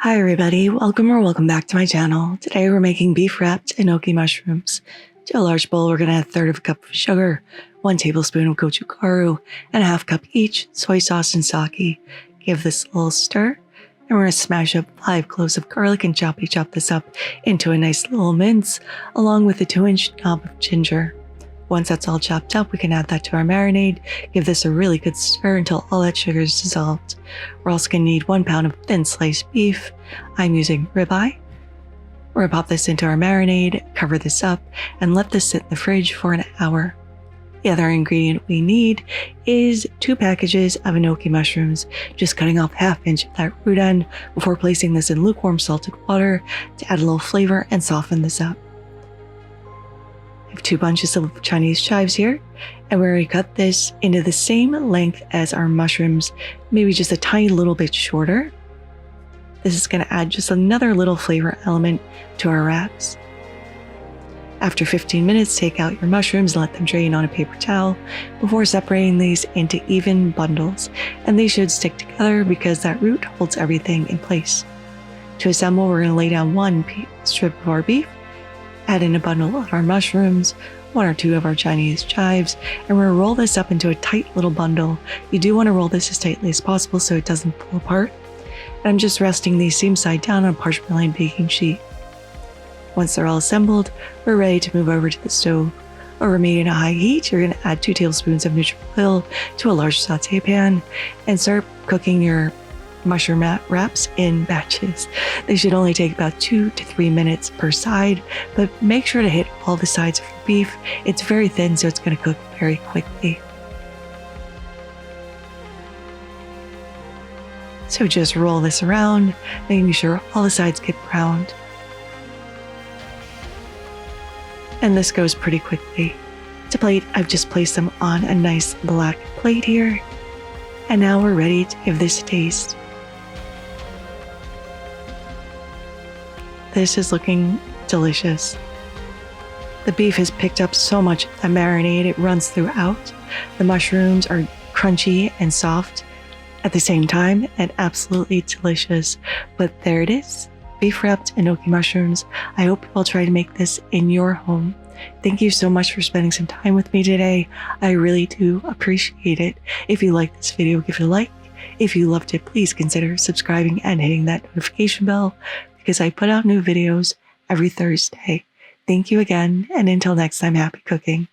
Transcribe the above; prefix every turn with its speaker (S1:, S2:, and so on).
S1: Hi everybody, welcome back to my channel. Today we're making beef wrapped enoki mushrooms. To a large bowl, we're going to add 1/3 of a cup of sugar, 1 tablespoon of gochugaru, and a 1/2 cup each soy sauce and sake. Give this a little stir, and we're going to smash up 5 cloves of garlic and chop this up into a nice little mince, along with a 2-inch knob of ginger. Once that's all chopped up, we can add that to our marinade. Give this a really good stir until all that sugar is dissolved. We're also going to need 1 pound of thin sliced beef. I'm using ribeye. We're going to pop this into our marinade, cover this up, and let this sit in the fridge for an hour. The other ingredient we need is 2 packages of enoki mushrooms, just cutting off 1/2 inch of that root end before placing this in lukewarm salted water to add a little flavor and soften this up. I have 2 bunches of Chinese chives here, and we're going to cut this into the same length as our mushrooms, maybe just a tiny little bit shorter. This is going to add just another little flavor element to our wraps. After 15 minutes, take out your mushrooms and let them drain on a paper towel before separating these into even bundles, and they should stick together because that root holds everything in place. To assemble, we're going to lay down 1 strip of our beef, add in a bundle of our mushrooms, 1 or 2 of our Chinese chives, and we're going to roll this up into a tight little bundle. You do want to roll this as tightly as possible so it doesn't pull apart. And I'm just resting these seam side down on a parchment lined baking sheet. Once they're all assembled, we're ready to move over to the stove. Over medium to high heat, you're going to add 2 tablespoons of neutral oil to a large sauté pan and start cooking your mushroom wraps in batches. They should only take about 2 to 3 minutes per side, but make sure to hit all the sides of your beef. It's very thin, so it's going to cook very quickly. So just roll this around, making sure all the sides get browned. And this goes pretty quickly. To plate, I've just placed them on a nice black plate here. And now we're ready to give this a taste. This is looking delicious. The beef has picked up so much of the marinade, it runs throughout. The mushrooms are crunchy and soft at the same time and absolutely delicious. But there it is, beef wrapped enoki mushrooms. I hope you'll try to make this in your home. Thank you so much for spending some time with me today. I really do appreciate it. If you liked this video, give it a like. If you loved it, please consider subscribing and hitting that notification bell because I put out new videos every Thursday. Thank you again, and until next time, happy cooking.